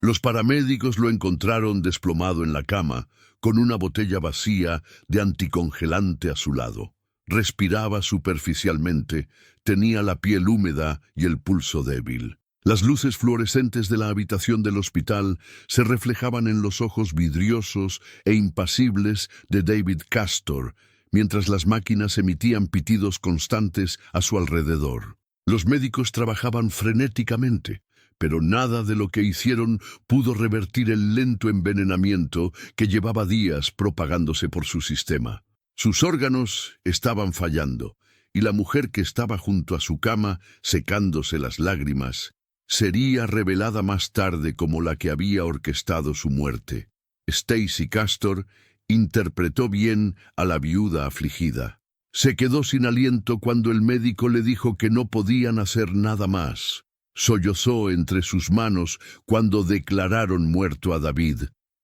Los paramédicos lo encontraron desplomado en la cama, con una botella vacía de anticongelante a su lado. Respiraba superficialmente, tenía la piel húmeda y el pulso débil. Las luces fluorescentes de la habitación del hospital se reflejaban en los ojos vidriosos e impasibles de David Castor, mientras las máquinas emitían pitidos constantes a su alrededor. Los médicos trabajaban frenéticamente, pero nada de lo que hicieron pudo revertir el lento envenenamiento que llevaba días propagándose por su sistema. Sus órganos estaban fallando, y la mujer que estaba junto a su cama, secándose las lágrimas, sería revelada más tarde como la que había orquestado su muerte. Stacy Castor interpretó bien a la viuda afligida. Se quedó sin aliento cuando el médico le dijo que no podían hacer nada más. Sollozó entre sus manos cuando declararon muerto a David,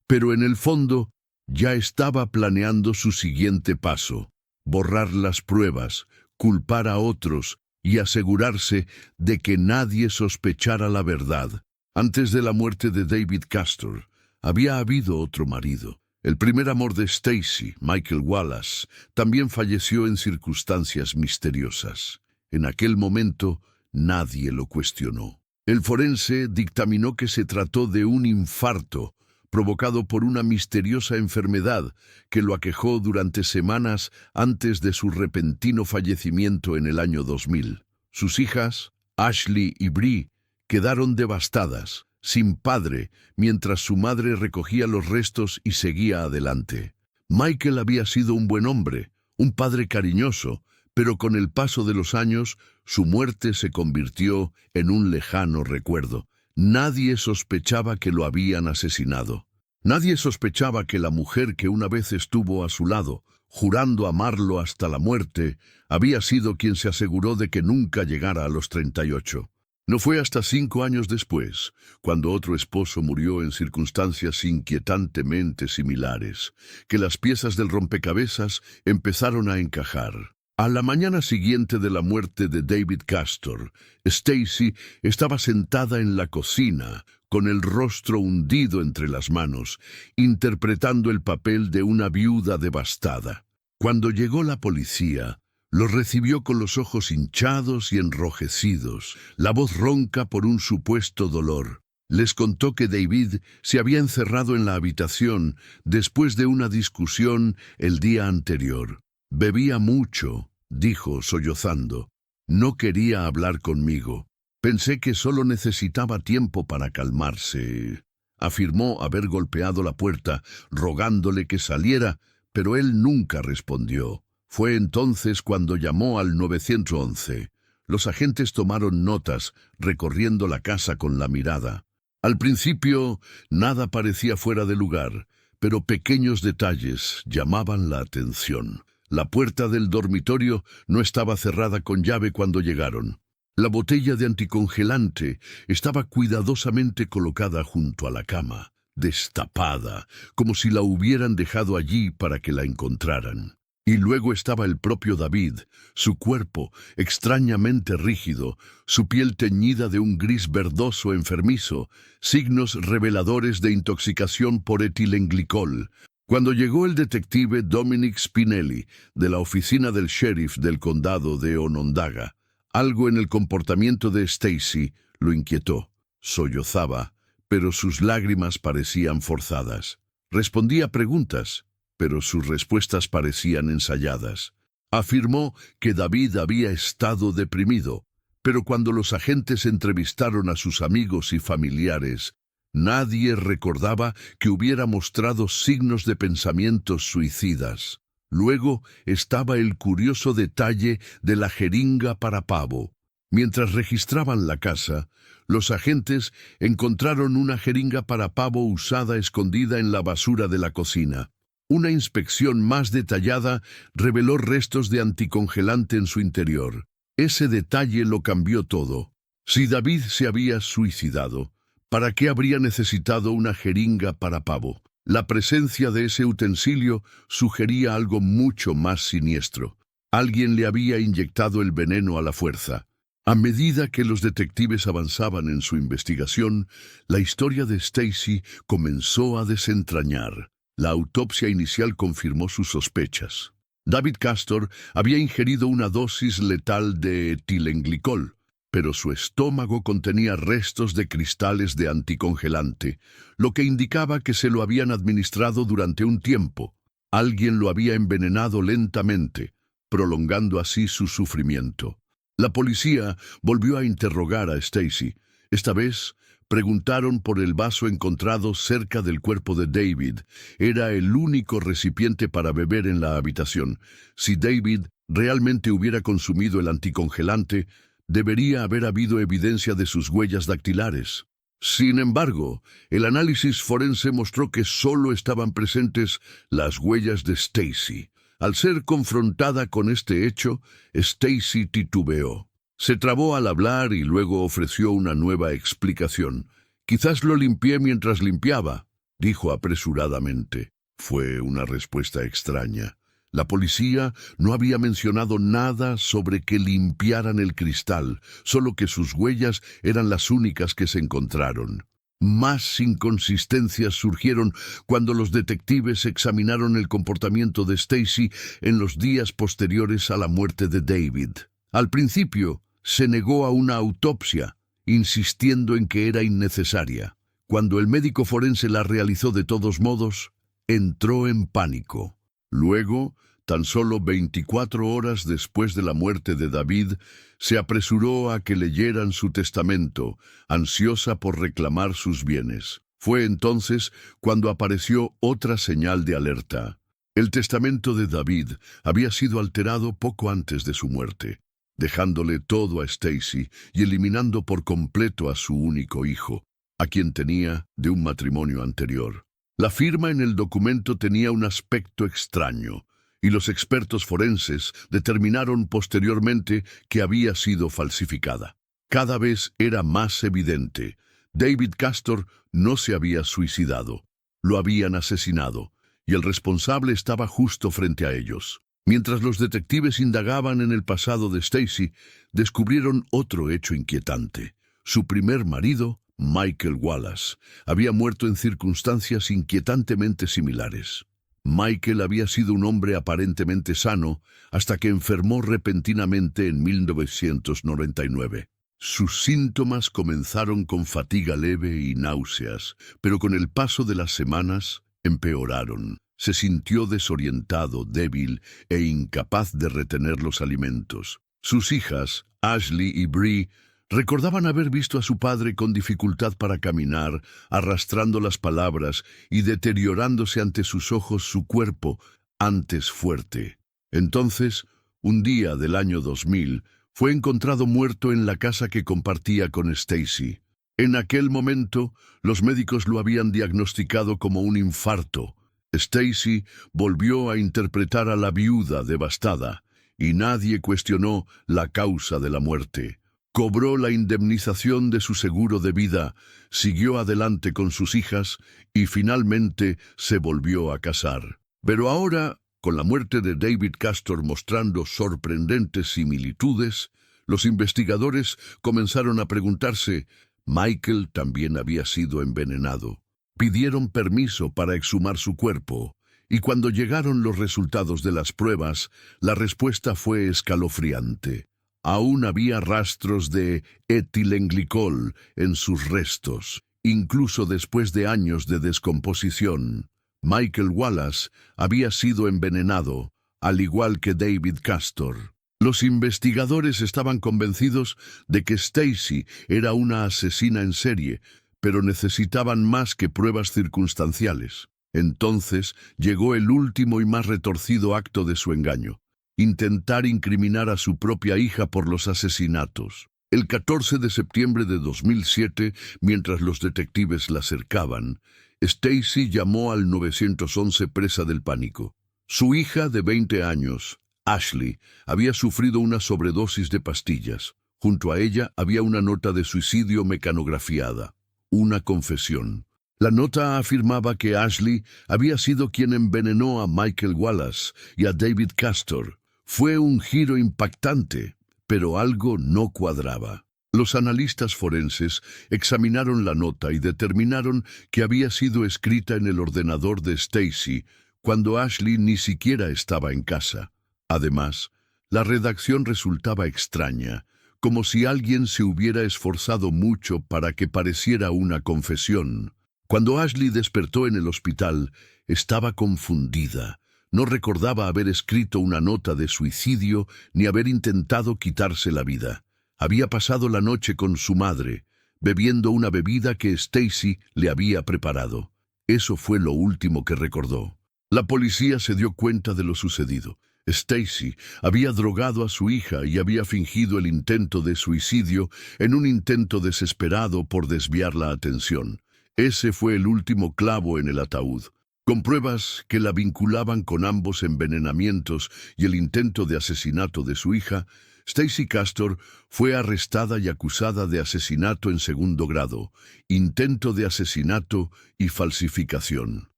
pero en el fondo ya estaba planeando su siguiente paso: borrar las pruebas, culpar a otros y asegurarse de que nadie sospechara la verdad. Antes de la muerte de David Castor, había habido otro marido. El primer amor de Stacy, Michael Wallace, también falleció en circunstancias misteriosas. En aquel momento, nadie lo cuestionó. El forense dictaminó que se trató de un infarto provocado por una misteriosa enfermedad que lo aquejó durante semanas antes de su repentino fallecimiento en el año 2000. Sus hijas, Ashley y Bree, quedaron devastadas, sin padre, mientras su madre recogía los restos y seguía adelante. Michael había sido un buen hombre, un padre cariñoso, pero con el paso de los años, su muerte se convirtió en un lejano recuerdo. Nadie sospechaba que lo habían asesinado. Nadie sospechaba que la mujer que una vez estuvo a su lado, jurando amarlo hasta la muerte, había sido quien se aseguró de que nunca llegara a los 38. No fue hasta 5 años después, cuando otro esposo murió en circunstancias inquietantemente similares, que las piezas del rompecabezas empezaron a encajar. A la mañana siguiente de la muerte de David Castor, Stacy estaba sentada en la cocina, con el rostro hundido entre las manos, interpretando el papel de una viuda devastada. Cuando llegó la policía, lo recibió con los ojos hinchados y enrojecidos, la voz ronca por un supuesto dolor. Les contó que David se había encerrado en la habitación después de una discusión el día anterior. Bebía mucho, dijo sollozando. No quería hablar conmigo. Pensé que solo necesitaba tiempo para calmarse. Afirmó haber golpeado la puerta, rogándole que saliera, pero él nunca respondió. Fue entonces cuando llamó al 911. Los agentes tomaron notas, recorriendo la casa con la mirada. Al principio, nada parecía fuera de lugar, pero pequeños detalles llamaban la atención. La puerta del dormitorio no estaba cerrada con llave cuando llegaron. La botella de anticongelante estaba cuidadosamente colocada junto a la cama, destapada, como si la hubieran dejado allí para que la encontraran. Y luego estaba el propio David, su cuerpo extrañamente rígido, su piel teñida de un gris verdoso enfermizo, signos reveladores de intoxicación por etilenglicol. Cuando llegó el detective Dominic Spinelli, de la oficina del sheriff del condado de Onondaga, algo en el comportamiento de Stacy lo inquietó. Sollozaba, pero sus lágrimas parecían forzadas. Respondía preguntas, pero sus respuestas parecían ensayadas. Afirmó que David había estado deprimido, pero cuando los agentes entrevistaron a sus amigos y familiares, nadie recordaba que hubiera mostrado signos de pensamientos suicidas. Luego estaba el curioso detalle de la jeringa para pavo. Mientras registraban la casa, los agentes encontraron una jeringa para pavo usada escondida en la basura de la cocina. Una inspección más detallada reveló restos de anticongelante en su interior. Ese detalle lo cambió todo. Si David se había suicidado, ¿para qué habría necesitado una jeringa para pavo? La presencia de ese utensilio sugería algo mucho más siniestro. Alguien le había inyectado el veneno a la fuerza. A medida que los detectives avanzaban en su investigación, la historia de Stacy comenzó a desentrañar. La autopsia inicial confirmó sus sospechas. David Castor había ingerido una dosis letal de etilenglicol, pero su estómago contenía restos de cristales de anticongelante, lo que indicaba que se lo habían administrado durante un tiempo. Alguien lo había envenenado lentamente, prolongando así su sufrimiento. La policía volvió a interrogar a Stacy. Esta vez preguntaron por el vaso encontrado cerca del cuerpo de David. Era el único recipiente para beber en la habitación. Si David realmente hubiera consumido el anticongelante, debería haber habido evidencia de sus huellas dactilares. Sin embargo, el análisis forense mostró que solo estaban presentes las huellas de Stacy. Al ser confrontada con este hecho, Stacy titubeó. Se trabó al hablar y luego ofreció una nueva explicación. «Quizás lo limpié mientras limpiaba», dijo apresuradamente. Fue una respuesta extraña. La policía no había mencionado nada sobre que limpiaran el cristal, solo que sus huellas eran las únicas que se encontraron. Más inconsistencias surgieron cuando los detectives examinaron el comportamiento de Stacy en los días posteriores a la muerte de David. Al principio, se negó a una autopsia, insistiendo en que era innecesaria. Cuando el médico forense la realizó de todos modos, entró en pánico. Luego, tan solo 24 horas después de la muerte de David, se apresuró a que leyeran su testamento, ansiosa por reclamar sus bienes. Fue entonces cuando apareció otra señal de alerta. El testamento de David había sido alterado poco antes de su muerte, dejándole todo a Stacy y eliminando por completo a su único hijo, a quien tenía de un matrimonio anterior. La firma en el documento tenía un aspecto extraño, y los expertos forenses determinaron posteriormente que había sido falsificada. Cada vez era más evidente. David Castor no se había suicidado, lo habían asesinado, y el responsable estaba justo frente a ellos. Mientras los detectives indagaban en el pasado de Stacy, descubrieron otro hecho inquietante. Su primer marido, Michael Wallace, había muerto en circunstancias inquietantemente similares. Michael había sido un hombre aparentemente sano hasta que enfermó repentinamente en 1999. Sus síntomas comenzaron con fatiga leve y náuseas, pero con el paso de las semanas empeoraron. Se sintió desorientado, débil e incapaz de retener los alimentos. Sus hijas, Ashley y Bree, recordaban haber visto a su padre con dificultad para caminar, arrastrando las palabras y deteriorándose ante sus ojos su cuerpo, antes fuerte. Entonces, un día del año 2000, fue encontrado muerto en la casa que compartía con Stacy. En aquel momento, los médicos lo habían diagnosticado como un infarto. Stacy volvió a interpretar a la viuda devastada, y nadie cuestionó la causa de la muerte. Cobró la indemnización de su seguro de vida, siguió adelante con sus hijas y finalmente se volvió a casar. Pero ahora, con la muerte de David Castor mostrando sorprendentes similitudes, los investigadores comenzaron a preguntarse, ¿Michael también había sido envenenado? Pidieron permiso para exhumar su cuerpo, y cuando llegaron los resultados de las pruebas, la respuesta fue escalofriante. Aún había rastros de etilenglicol en sus restos, incluso después de años de descomposición. Michael Wallace había sido envenenado, al igual que David Castor. Los investigadores estaban convencidos de que Stacy era una asesina en serie, pero necesitaban más que pruebas circunstanciales. Entonces llegó el último y más retorcido acto de su engaño: intentar incriminar a su propia hija por los asesinatos. El 14 de septiembre de 2007, mientras los detectives la cercaban, Stacy llamó al 911 presa del pánico. Su hija de 20 años, Ashley, había sufrido una sobredosis de pastillas. Junto a ella había una nota de suicidio mecanografiada, una confesión. La nota afirmaba que Ashley había sido quien envenenó a Michael Wallace y a David Castor. Fue un giro impactante, pero algo no cuadraba. Los analistas forenses examinaron la nota y determinaron que había sido escrita en el ordenador de Stacy cuando Ashley ni siquiera estaba en casa. Además, la redacción resultaba extraña, como si alguien se hubiera esforzado mucho para que pareciera una confesión. Cuando Ashley despertó en el hospital, estaba confundida. No recordaba haber escrito una nota de suicidio ni haber intentado quitarse la vida. Había pasado la noche con su madre, bebiendo una bebida que Stacy le había preparado. Eso fue lo último que recordó. La policía se dio cuenta de lo sucedido. Stacy había drogado a su hija y había fingido el intento de suicidio en un intento desesperado por desviar la atención. Ese fue el último clavo en el ataúd. Con pruebas que la vinculaban con ambos envenenamientos y el intento de asesinato de su hija, Stacy Castor fue arrestada y acusada de asesinato en segundo grado, intento de asesinato y falsificación.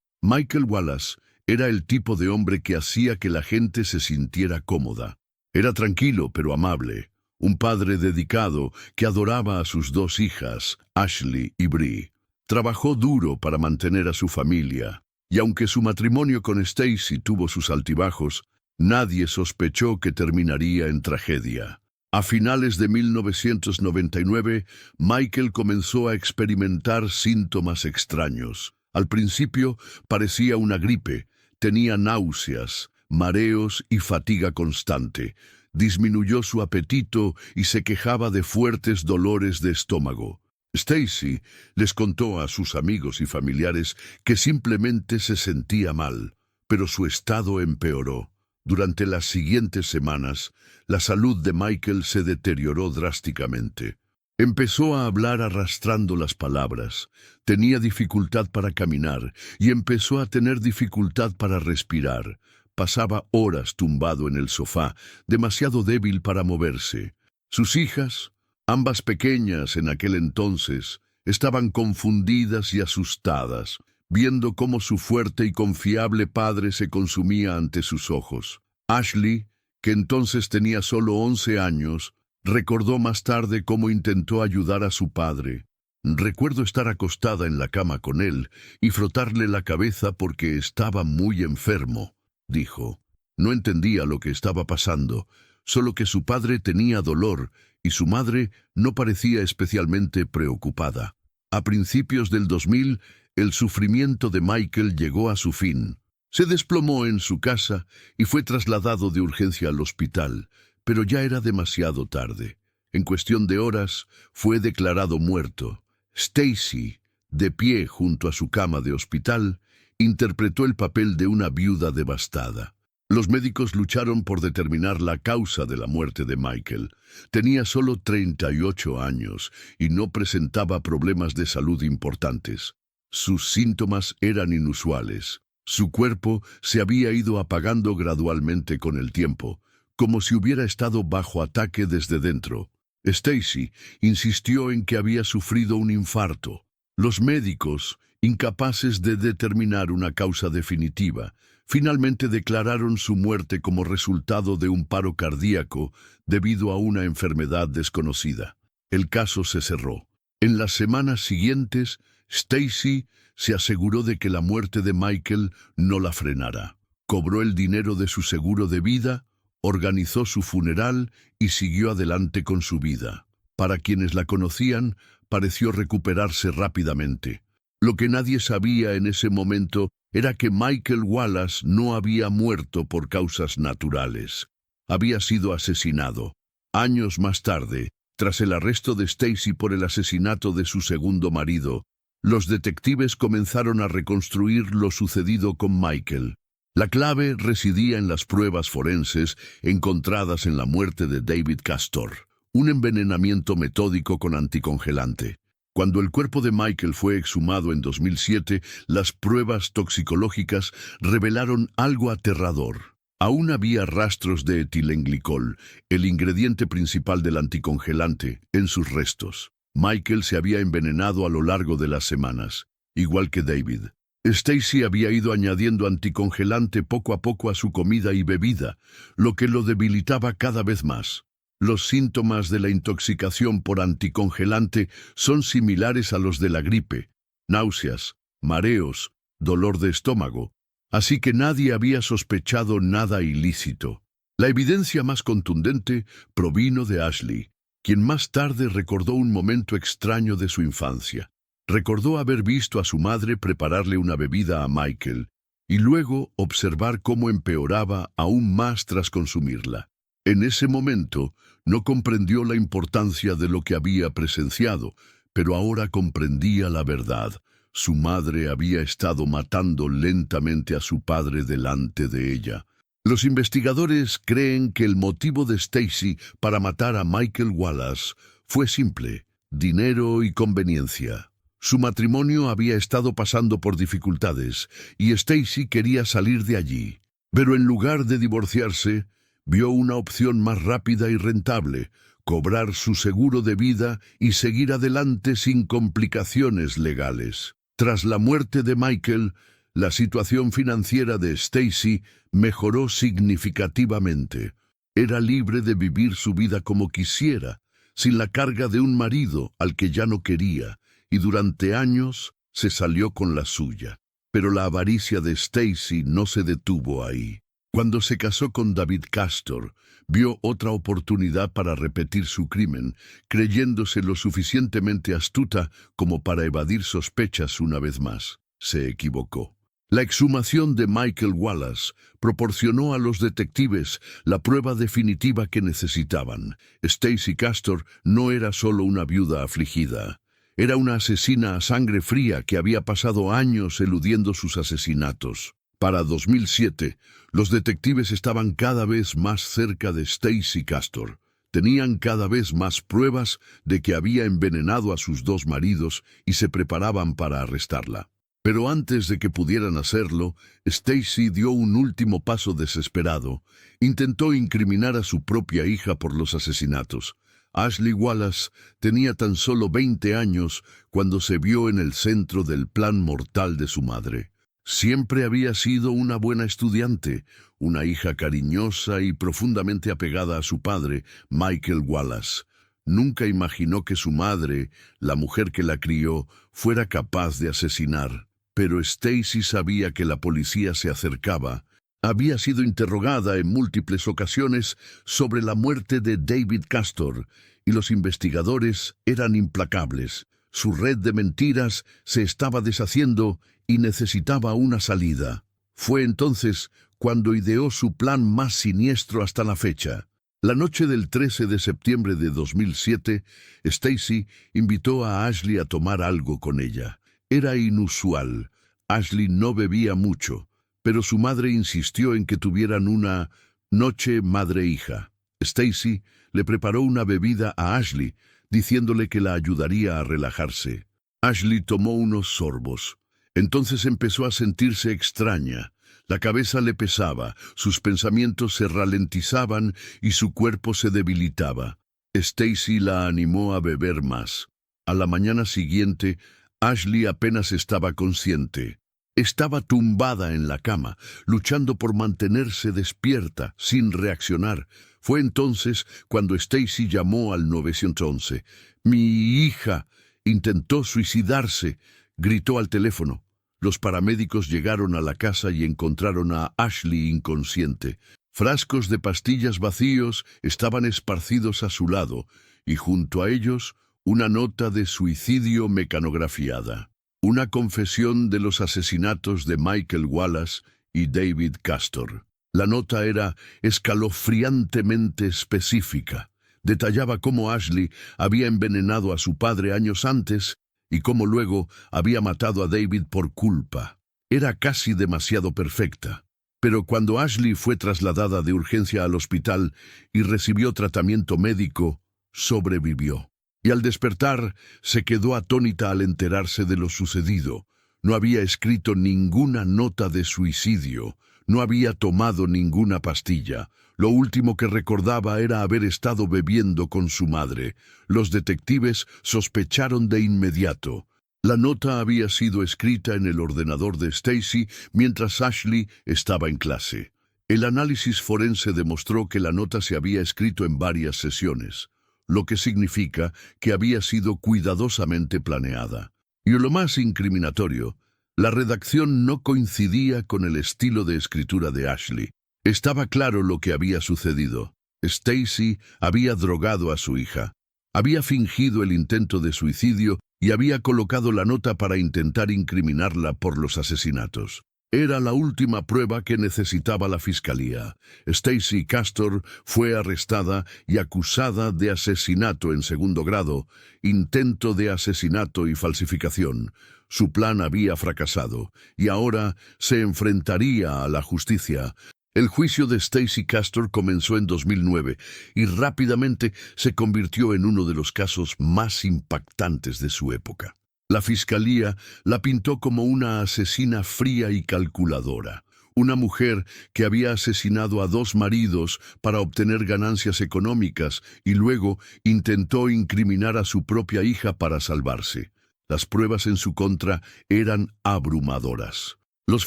Michael Wallace era el tipo de hombre que hacía que la gente se sintiera cómoda. Era tranquilo pero amable, un padre dedicado que adoraba a sus dos hijas, Ashley y Bree. Trabajó duro para mantener a su familia, y aunque su matrimonio con Stacy tuvo sus altibajos, nadie sospechó que terminaría en tragedia. A finales de 1999, Michael comenzó a experimentar síntomas extraños. Al principio parecía una gripe, tenía náuseas, mareos y fatiga constante. Disminuyó su apetito y se quejaba de fuertes dolores de estómago. Stacy les contó a sus amigos y familiares que simplemente se sentía mal, pero su estado empeoró. Durante las siguientes semanas, la salud de Michael se deterioró drásticamente. Empezó a hablar arrastrando las palabras, tenía dificultad para caminar y empezó a tener dificultad para respirar. Pasaba horas tumbado en el sofá, demasiado débil para moverse. Sus hijas, ambas pequeñas en aquel entonces, estaban confundidas y asustadas, viendo cómo su fuerte y confiable padre se consumía ante sus ojos. Ashley, que entonces tenía solo 11 años, recordó más tarde cómo intentó ayudar a su padre. Recuerdo estar acostada en la cama con él y frotarle la cabeza porque estaba muy enfermo, dijo. No entendía lo que estaba pasando, solo que su padre tenía dolor y su madre no parecía especialmente preocupada. A principios del 2000, el sufrimiento de Michael llegó a su fin. Se desplomó en su casa y fue trasladado de urgencia al hospital, pero ya era demasiado tarde. En cuestión de horas, fue declarado muerto. Stacy, de pie junto a su cama de hospital, interpretó el papel de una viuda devastada. Los médicos lucharon por determinar la causa de la muerte de Michael. Tenía solo 38 años y no presentaba problemas de salud importantes. Sus síntomas eran inusuales. Su cuerpo se había ido apagando gradualmente con el tiempo, como si hubiera estado bajo ataque desde dentro. Stacy insistió en que había sufrido un infarto. Los médicos, incapaces de determinar una causa definitiva, finalmente declararon su muerte como resultado de un paro cardíaco debido a una enfermedad desconocida. El caso se cerró. En las semanas siguientes, Stacy se aseguró de que la muerte de Michael no la frenara. Cobró el dinero de su seguro de vida, organizó su funeral y siguió adelante con su vida. Para quienes la conocían, pareció recuperarse rápidamente. Lo que nadie sabía en ese momento era que Michael Wallace no había muerto por causas naturales. Había sido asesinado. Años más tarde, tras el arresto de Stacy por el asesinato de su segundo marido, los detectives comenzaron a reconstruir lo sucedido con Michael. La clave residía en las pruebas forenses encontradas en la muerte de David Castor, un envenenamiento metódico con anticongelante. Cuando el cuerpo de Michael fue exhumado en 2007, las pruebas toxicológicas revelaron algo aterrador. Aún había rastros de etilenglicol, el ingrediente principal del anticongelante, en sus restos. Michael se había envenenado a lo largo de las semanas, igual que David. Stacy había ido añadiendo anticongelante poco a poco a su comida y bebida, lo que lo debilitaba cada vez más. Los síntomas de la intoxicación por anticongelante son similares a los de la gripe: náuseas, mareos, dolor de estómago, así que nadie había sospechado nada ilícito. La evidencia más contundente provino de Ashley, quien más tarde recordó un momento extraño de su infancia. Recordó haber visto a su madre prepararle una bebida a Michael y luego observar cómo empeoraba aún más tras consumirla. En ese momento no comprendió la importancia de lo que había presenciado, pero ahora comprendía la verdad. Su madre había estado matando lentamente a su padre delante de ella. Los investigadores creen que el motivo de Stacy para matar a Michael Wallace fue simple: dinero y conveniencia. Su matrimonio había estado pasando por dificultades y Stacy quería salir de allí. Pero en lugar de divorciarse, vio una opción más rápida y rentable: cobrar su seguro de vida y seguir adelante sin complicaciones legales. Tras la muerte de Michael, la situación financiera de Stacy mejoró significativamente. Era libre de vivir su vida como quisiera, sin la carga de un marido al que ya no quería, y durante años se salió con la suya. Pero la avaricia de Stacy no se detuvo ahí. Cuando se casó con David Castor, vio otra oportunidad para repetir su crimen, creyéndose lo suficientemente astuta como para evadir sospechas una vez más. Se equivocó. La exhumación de Michael Wallace proporcionó a los detectives la prueba definitiva que necesitaban. Stacy Castor no era solo una viuda afligida. Era una asesina a sangre fría que había pasado años eludiendo sus asesinatos. Para 2007, los detectives estaban cada vez más cerca de Stacy Castor. Tenían cada vez más pruebas de que había envenenado a sus dos maridos y se preparaban para arrestarla. Pero antes de que pudieran hacerlo, Stacy dio un último paso desesperado. Intentó incriminar a su propia hija por los asesinatos. Ashley Wallace tenía tan solo 20 años cuando se vio en el centro del plan mortal de su madre. Siempre había sido una buena estudiante, una hija cariñosa y profundamente apegada a su padre, Michael Wallace. Nunca imaginó que su madre, la mujer que la crió, fuera capaz de asesinar. Pero Stacy sabía que la policía se acercaba. Había sido interrogada en múltiples ocasiones sobre la muerte de David Castor, y los investigadores eran implacables. Su red de mentiras se estaba deshaciendo y necesitaba una salida. Fue entonces cuando ideó su plan más siniestro hasta la fecha. La noche del 13 de septiembre de 2007, Stacy invitó a Ashley a tomar algo con ella. Era inusual. Ashley no bebía mucho, pero su madre insistió en que tuvieran una noche madre-hija. Stacy le preparó una bebida a Ashley, diciéndole que la ayudaría a relajarse. Ashley tomó unos sorbos. Entonces empezó a sentirse extraña. La cabeza le pesaba, sus pensamientos se ralentizaban y su cuerpo se debilitaba. Stacy la animó a beber más. A la mañana siguiente, Ashley apenas estaba consciente. Estaba tumbada en la cama, luchando por mantenerse despierta, sin reaccionar. Fue entonces cuando Stacy llamó al 911. «Mi hija intentó suicidarse», gritó al teléfono. Los paramédicos llegaron a la casa y encontraron a Ashley inconsciente. Frascos de pastillas vacíos estaban esparcidos a su lado, y junto a ellos una nota de suicidio mecanografiada. Una confesión de los asesinatos de Michael Wallace y David Castor. La nota era escalofriantemente específica. Detallaba cómo Ashley había envenenado a su padre años antes y cómo luego había matado a David por culpa. Era casi demasiado perfecta. Pero cuando Ashley fue trasladada de urgencia al hospital y recibió tratamiento médico, sobrevivió. Y al despertar, se quedó atónita al enterarse de lo sucedido. No había escrito ninguna nota de suicidio, no había tomado ninguna pastilla. Lo último que recordaba era haber estado bebiendo con su madre. Los detectives sospecharon de inmediato. La nota había sido escrita en el ordenador de Stacy mientras Ashley estaba en clase. El análisis forense demostró que la nota se había escrito en varias sesiones, lo que significa que había sido cuidadosamente planeada. Y lo más incriminatorio, la redacción no coincidía con el estilo de escritura de Ashley. Estaba claro lo que había sucedido. Stacy había drogado a su hija, había fingido el intento de suicidio y había colocado la nota para intentar incriminarla por los asesinatos. Era la última prueba que necesitaba la fiscalía. Stacy Castor fue arrestada y acusada de asesinato en segundo grado, intento de asesinato y falsificación. Su plan había fracasado y ahora se enfrentaría a la justicia. El juicio de Stacy Castor comenzó en 2009 y rápidamente se convirtió en uno de los casos más impactantes de su época. La fiscalía la pintó como una asesina fría y calculadora, una mujer que había asesinado a 2 maridos para obtener ganancias económicas y luego intentó incriminar a su propia hija para salvarse. Las pruebas en su contra eran abrumadoras. Los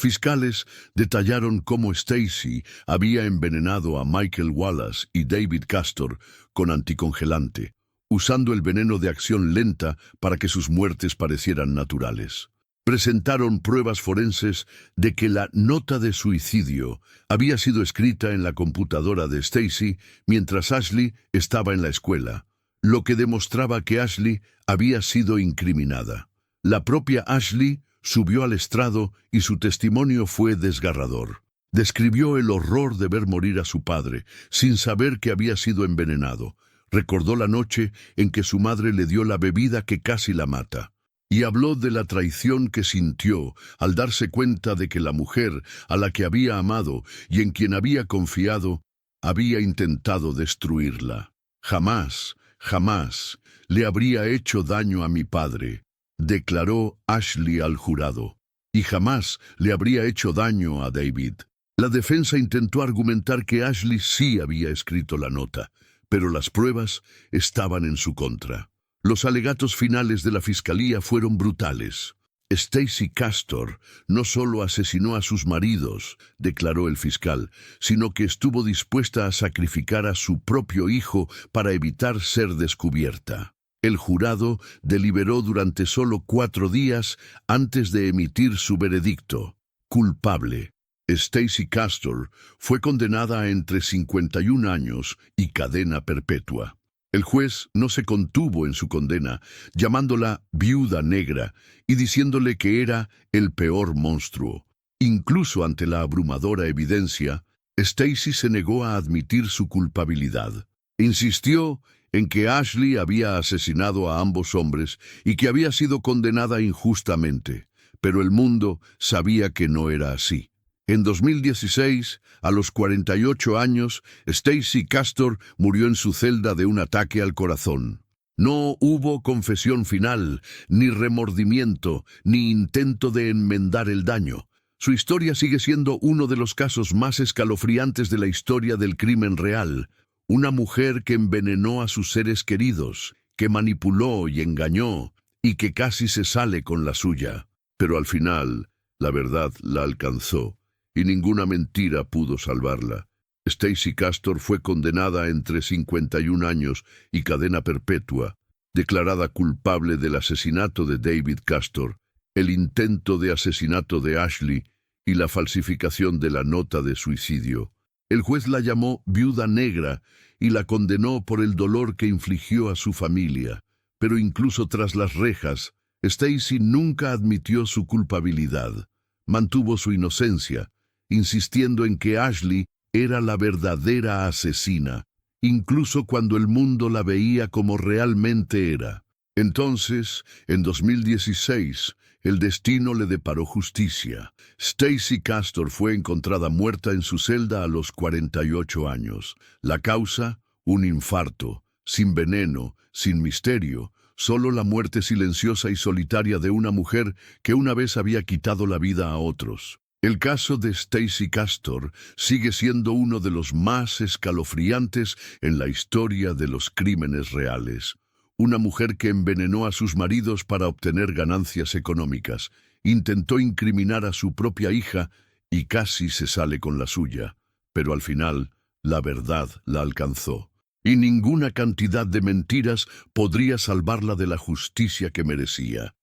fiscales detallaron cómo Stacy había envenenado a Michael Wallace y David Castor con anticongelante, usando el veneno de acción lenta para que sus muertes parecieran naturales. Presentaron pruebas forenses de que la nota de suicidio había sido escrita en la computadora de Stacy mientras Ashley estaba en la escuela, lo que demostraba que Ashley había sido incriminada. La propia Ashley subió al estrado y su testimonio fue desgarrador. Describió el horror de ver morir a su padre, sin saber que había sido envenenado. Recordó la noche en que su madre le dio la bebida que casi la mata. Y habló de la traición que sintió al darse cuenta de que la mujer a la que había amado y en quien había confiado, había intentado destruirla. Jamás, jamás le habría hecho daño a mi padre, declaró Ashley al jurado, y jamás le habría hecho daño a David. La defensa intentó argumentar que Ashley sí había escrito la nota, pero las pruebas estaban en su contra. Los alegatos finales de la fiscalía fueron brutales. Stacy Castor no solo asesinó a sus maridos, declaró el fiscal, sino que estuvo dispuesta a sacrificar a su propio hijo para evitar ser descubierta. El jurado deliberó durante solo 4 días antes de emitir su veredicto. Culpable. Stacy Castor fue condenada a entre 51 años y cadena perpetua. El juez no se contuvo en su condena, llamándola viuda negra y diciéndole que era el peor monstruo. Incluso ante la abrumadora evidencia, Stacy se negó a admitir su culpabilidad. Insistió en que Ashley había asesinado a ambos hombres y que había sido condenada injustamente, pero el mundo sabía que no era así. En 2016, a los 48 años, Stacy Castor murió en su celda de un ataque al corazón. No hubo confesión final, ni remordimiento, ni intento de enmendar el daño. Su historia sigue siendo uno de los casos más escalofriantes de la historia del crimen real. Una mujer que envenenó a sus seres queridos, que manipuló y engañó, y que casi se sale con la suya. Pero al final, la verdad la alcanzó, y ninguna mentira pudo salvarla. Stacy Castor fue condenada a entre 51 años y cadena perpetua, declarada culpable del asesinato de David Castor, el intento de asesinato de Ashley y la falsificación de la nota de suicidio. El juez la llamó viuda negra y la condenó por el dolor que infligió a su familia. Pero incluso tras las rejas, Stacy nunca admitió su culpabilidad. Mantuvo su inocencia, insistiendo en que Ashley era la verdadera asesina, incluso cuando el mundo la veía como realmente era. Entonces, en 2016, el destino le deparó justicia. Stacy Castor fue encontrada muerta en su celda a los 48 años. La causa, un infarto, sin veneno, sin misterio, solo la muerte silenciosa y solitaria de una mujer que una vez había quitado la vida a otros. El caso de Stacy Castor sigue siendo uno de los más escalofriantes en la historia de los crímenes reales. Una mujer que envenenó a sus maridos para obtener ganancias económicas, intentó incriminar a su propia hija y casi se sale con la suya. Pero al final, la verdad la alcanzó, y ninguna cantidad de mentiras podría salvarla de la justicia que merecía.